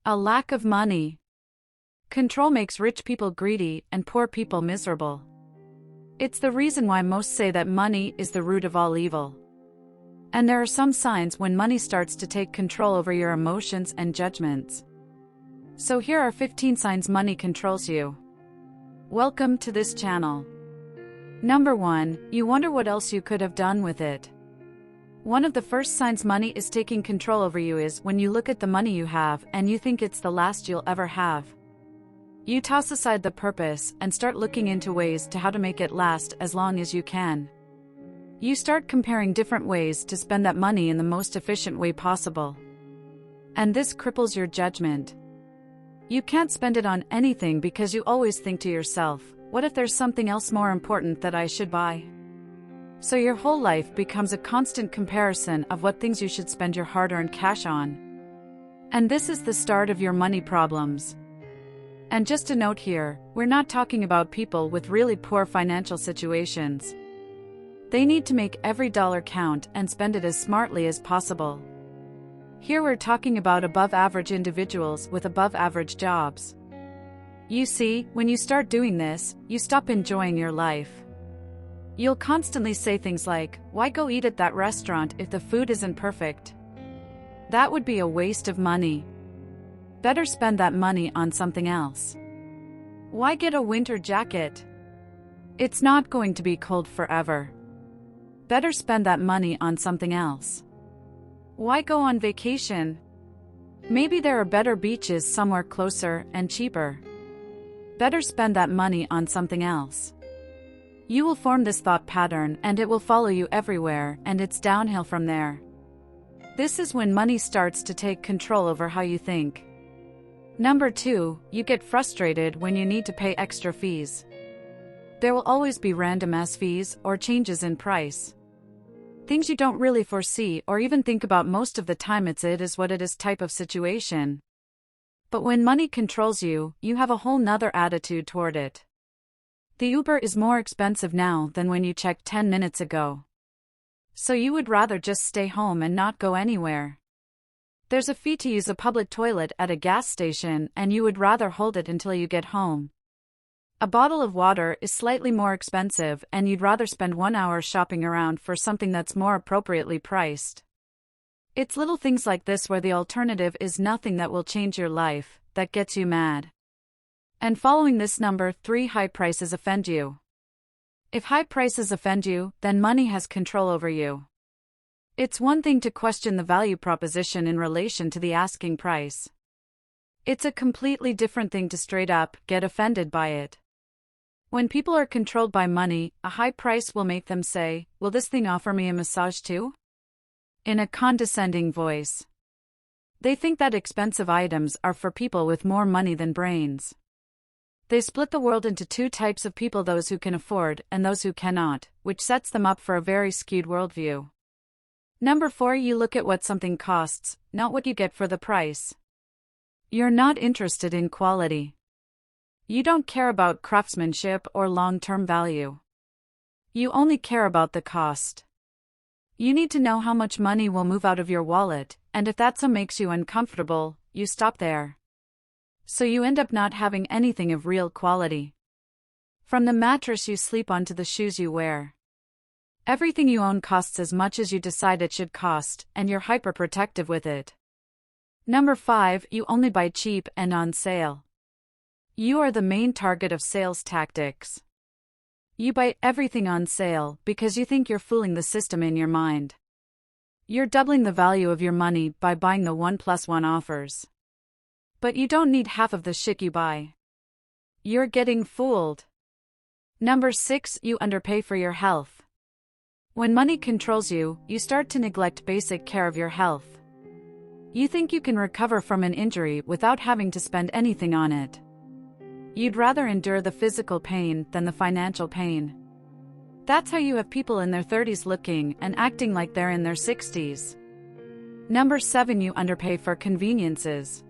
A lack of money. Control makes rich people greedy and poor people miserable. It's the reason why most say that money is the root of all evil. And there are some signs when money starts to take control over your emotions and judgments. So here are 15 signs money controls you. Welcome to this channel. Number 1, you wonder what else you could have done with it. One of the first signs money is taking control over you is when you look at the money you have and you think it's the last you'll ever have. You toss aside the purpose and start looking into ways to how to make it last as long as you can. You start comparing different ways to spend that money in the most efficient way possible. And this cripples your judgment. You can't spend it on anything because you always think to yourself, what if there's something else more important that I should buy? So your whole life becomes a constant comparison of what things you should spend your hard-earned cash on. And this is the start of your money problems. And just a note here, we're not talking about people with really poor financial situations. They need to make every dollar count and spend it as smartly as possible. Here we're talking about above-average individuals with above-average jobs. You see, when you start doing this, you stop enjoying your life. You'll constantly say things like, why go eat at that restaurant if the food isn't perfect? That would be a waste of money. Better spend that money on something else. Why get a winter jacket? It's not going to be cold forever. Better spend that money on something else. Why go on vacation? Maybe there are better beaches somewhere closer and cheaper. Better spend that money on something else. You will form this thought pattern and it will follow you everywhere, and it's downhill from there. This is when money starts to take control over how you think. Number 2, you get frustrated when you need to pay extra fees. There will always be random-ass fees or changes in price. Things you don't really foresee or even think about most of the time. It is what it is type of situation. But when money controls you, you have a whole nother attitude toward it. The Uber is more expensive now than when you checked 10 minutes ago. So you would rather just stay home and not go anywhere. There's a fee to use a public toilet at a gas station and you would rather hold it until you get home. A bottle of water is slightly more expensive and you'd rather spend 1 hour shopping around for something that's more appropriately priced. It's little things like this where the alternative is nothing that will change your life, that gets you mad. And following this, number 3, high prices offend you. If high prices offend you, then money has control over you. It's one thing to question the value proposition in relation to the asking price. It's a completely different thing to straight up get offended by it. When people are controlled by money, a high price will make them say, will this thing offer me a massage too? In a condescending voice. They think that expensive items are for people with more money than brains. They split the world into 2 types of people, those who can afford and those who cannot, which sets them up for a very skewed worldview. Number 4, you look at what something costs, not what you get for the price. You're not interested in quality. You don't care about craftsmanship or long-term value. You only care about the cost. You need to know how much money will move out of your wallet, and if that sum makes you uncomfortable, you stop there. So you end up not having anything of real quality. From the mattress you sleep on to the shoes you wear. Everything you own costs as much as you decide it should cost, and you're hyper-protective with it. Number 5, you only buy cheap and on sale. You are the main target of sales tactics. You buy everything on sale because you think you're fooling the system in your mind. You're doubling the value of your money by buying the 1+1 offers. But you don't need half of the shit you buy. You're getting fooled. Number 6, you underpay for your health. When money controls you, you start to neglect basic care of your health. You think you can recover from an injury without having to spend anything on it. You'd rather endure the physical pain than the financial pain. That's how you have people in their 30s looking and acting like they're in their 60s. Number 7, you underpay for conveniences.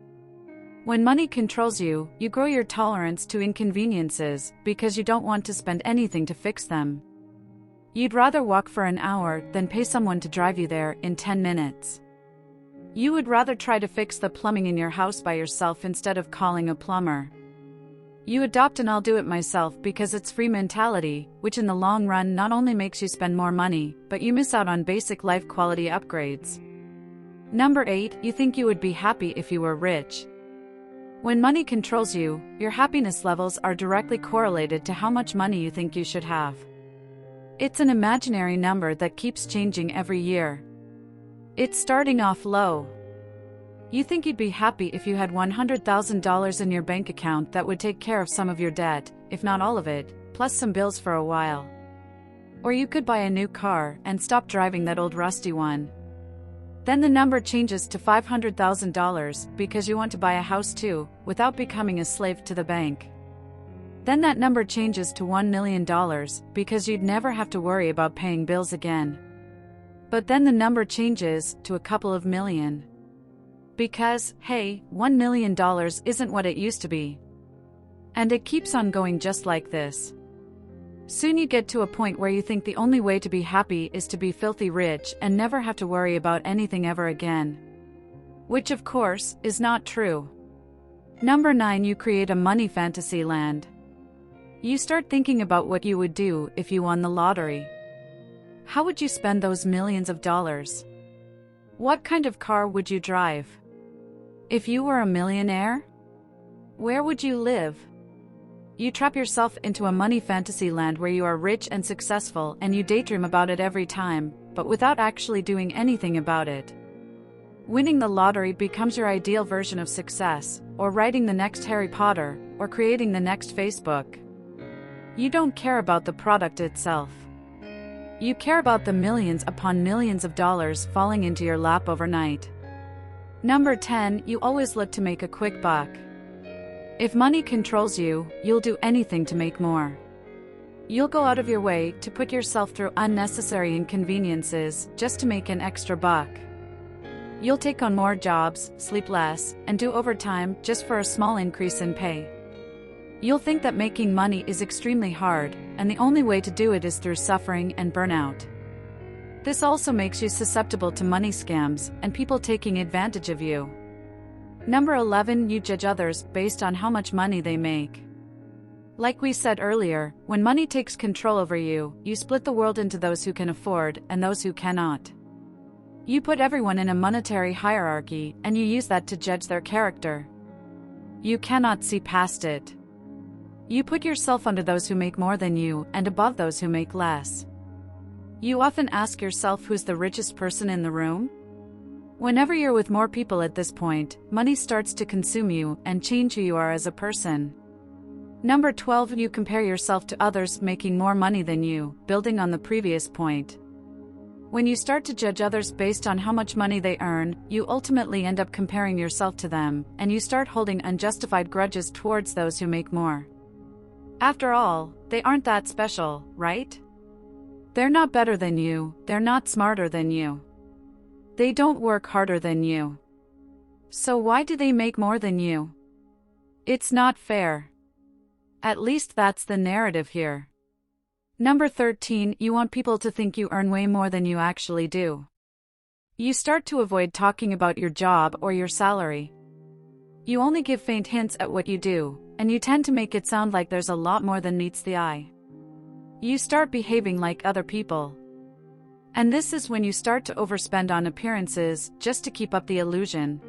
When money controls you, you grow your tolerance to inconveniences because you don't want to spend anything to fix them. You'd rather walk for an hour than pay someone to drive you there in 10 minutes. You would rather try to fix the plumbing in your house by yourself instead of calling a plumber. You adopt an I'll do it myself because it's free mentality, which in the long run not only makes you spend more money, but you miss out on basic life quality upgrades. Number 8, you think you would be happy if you were rich. When money controls you, your happiness levels are directly correlated to how much money you think you should have. It's an imaginary number that keeps changing every year. It's starting off low. You think you'd be happy if you had $100,000 in your bank account that would take care of some of your debt, if not all of it, plus some bills for a while. Or you could buy a new car and stop driving that old rusty one. Then the number changes to $500,000 because you want to buy a house too, without becoming a slave to the bank. Then that number changes to $1 million because you'd never have to worry about paying bills again. But then the number changes to a couple of million. Because, hey, $1 million isn't what it used to be. And it keeps on going just like this. Soon you get to a point where you think the only way to be happy is to be filthy rich and never have to worry about anything ever again. Which of course, is not true. Number 9, you create a money fantasy land. You start thinking about what you would do if you won the lottery. How would you spend those millions of dollars? What kind of car would you drive? If you were a millionaire? Where would you live? You trap yourself into a money fantasy land where you are rich and successful and you daydream about it every time, but without actually doing anything about it. Winning the lottery becomes your ideal version of success, or writing the next Harry Potter, or creating the next Facebook. You don't care about the product itself. You care about the millions upon millions of dollars falling into your lap overnight. Number 10, you always look to make a quick buck. If money controls you, you'll do anything to make more. You'll go out of your way to put yourself through unnecessary inconveniences just to make an extra buck. You'll take on more jobs, sleep less, and do overtime just for a small increase in pay. You'll think that making money is extremely hard, and the only way to do it is through suffering and burnout. This also makes you susceptible to money scams and people taking advantage of you. Number 11, you judge others based on how much money they make. Like we said earlier, when money takes control over you, you split the world into those who can afford and those who cannot. You put everyone in a monetary hierarchy and you use that to judge their character. You cannot see past it. You put yourself under those who make more than you and above those who make less. You often ask yourself who's the richest person in the room? Whenever you're with more people at this point, money starts to consume you and change who you are as a person. Number 12, you compare yourself to others making more money than you, building on the previous point. When you start to judge others based on how much money they earn, you ultimately end up comparing yourself to them, and you start holding unjustified grudges towards those who make more. After all, they aren't that special, right? They're not better than you, they're not smarter than you. They don't work harder than you. So why do they make more than you? It's not fair. At least that's the narrative here. Number 13, you want people to think you earn way more than you actually do. You start to avoid talking about your job or your salary. You only give faint hints at what you do, and you tend to make it sound like there's a lot more than meets the eye. You start behaving like other people. And this is when you start to overspend on appearances just to keep up the illusion.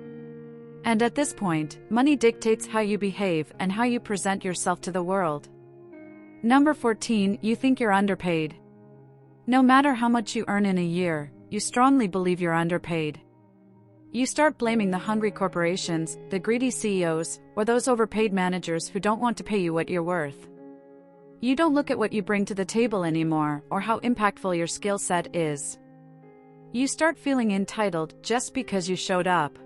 And at this point, money dictates how you behave and how you present yourself to the world. Number 14, you think you're underpaid. No matter how much you earn in a year, you strongly believe you're underpaid. You start blaming the hungry corporations, the greedy CEOs, or those overpaid managers who don't want to pay you what you're worth. You don't look at what you bring to the table anymore or how impactful your skill set is. You start feeling entitled just because you showed up.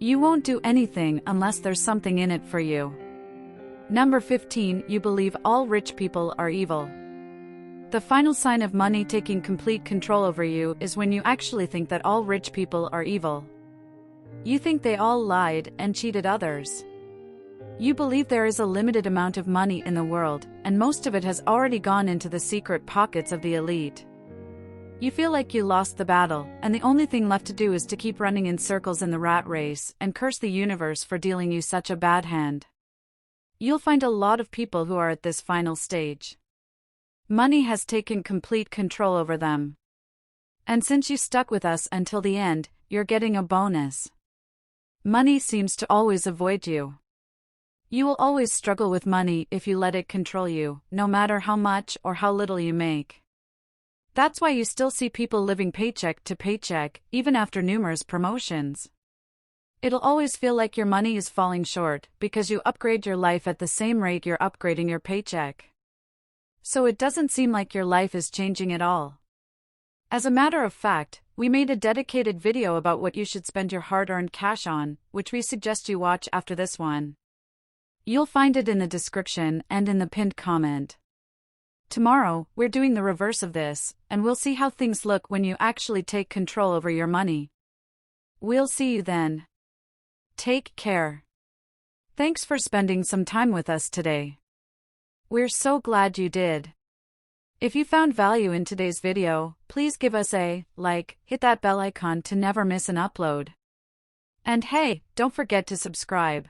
You won't do anything unless there's something in it for you. Number 15, you believe all rich people are evil. The final sign of money taking complete control over you is when you actually think that all rich people are evil. You think they all lied and cheated others. You believe there is a limited amount of money in the world, and most of it has already gone into the secret pockets of the elite. You feel like you lost the battle, and the only thing left to do is to keep running in circles in the rat race and curse the universe for dealing you such a bad hand. You'll find a lot of people who are at this final stage. Money has taken complete control over them. And since you stuck with us until the end, you're getting a bonus. Money seems to always avoid you. You will always struggle with money if you let it control you, no matter how much or how little you make. That's why you still see people living paycheck to paycheck, even after numerous promotions. It'll always feel like your money is falling short because you upgrade your life at the same rate you're upgrading your paycheck. So it doesn't seem like your life is changing at all. As a matter of fact, we made a dedicated video about what you should spend your hard-earned cash on, which we suggest you watch after this one. You'll find it in the description and in the pinned comment. Tomorrow, we're doing the reverse of this, and we'll see how things look when you actually take control over your money. We'll see you then. Take care. Thanks for spending some time with us today. We're so glad you did. If you found value in today's video, please give us a like, hit that bell icon to never miss an upload. And hey, don't forget to subscribe.